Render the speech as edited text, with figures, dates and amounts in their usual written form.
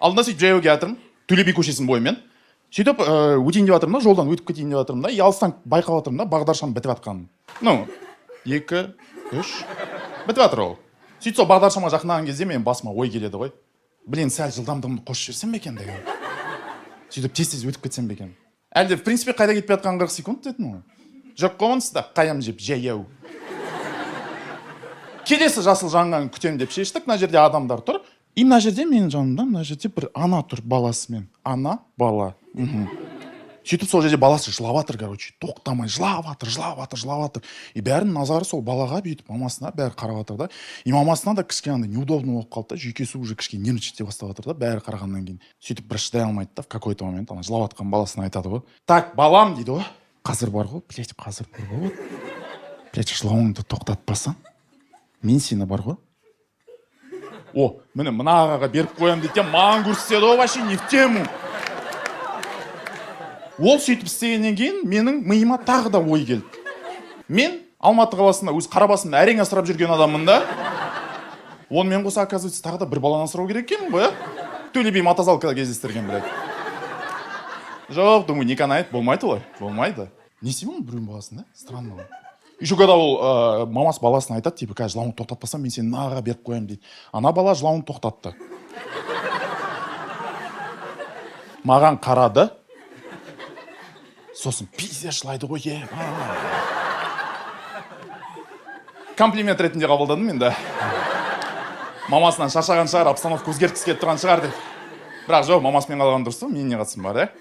алдында сөйтіп жаяу келе жатырмын, Төле би көшесінің бойымен. Сөйтіп өтейін деп жатырмын да, жолдан өтіп кетейін деп жатырмын да, и алыстан байқап жатырмын да, бағдаршам бітіп жатқанын. Ну, 2, 3 бітіп жатыр ол. Сөйтіп сол бағдаршамға жақындаған кезде менің басыма ой келеді ғой. Блин, сәл жылдамдығымды қосып жіберсем бе екен деген. Сөйтіп тез өтіп кетсем бе екен. Әлде в принципе қайда кетіп жатқан 40 секунд дедім ғой. Жоқ қой онсыз да қаям жеп жаяу. Келесі жасыл жанған күтем деп шештік. Мына жерде адамдар тұр. И мына жерде менің жанымда, мына жерде бір ана тұр баласымен. Ана, бала. Сөйтіп сол жерде баласы жылап жатыр, короче, тоқтамай жылап жатыр. И бәрінің назары сол балаға бүйтіп, мамасына бәрі қарап жатыр да. И мамасына да кішкене неудобно болып қалды да, жүйкесі уже кішкене нервничать ете бастап жатыр да, бәрі қарағаннан кейін. Сөйтіп бір шыдай алмайды да, в какой-то момент ана жылап жатқан баласына айтады ғой. Так, балам дейді ғой. Қазір бар ғой, қазір бар ғой. Жылауыңды тоқтатпасаң, мен сені бар ғой. О, міне мына ағаға беріп қоям дейді, маған көрсетеді ғой, вообще не в тему. Ол сөйтіп істегеннен кейін менің миыма тағы да ой келді. Мен Алматы қаласында өз қарабасымды әрең асырап жүрген адаммын да. Онымен қоса, оказывается, тағы да бір баланы асырау керек екенмін ғой, Төле би мотозалкада кездестірген, блядь. Жоқ, думаю, не канает, болмайды олай, болмайды. Не істеймін біреудің баласын, да? Странно ғой. Еще когда ол мамасы баласына айтады, типа, қазір жылауыңды тоқтатпасам, мен сені мына ағаға беріп қоямын дейді. Ана бала жылауын тоқтатты. Маған қарады. Сосын пиздец жылайды ғой, комплимент ретінде қабылдадым мен да. Мамасынан шаршаған шығар, обстановка өзгерткісі келіп тұрған шығар деп. Бірақ жоқ, мамасымен қалған дұрыс, мен не қатысым бар,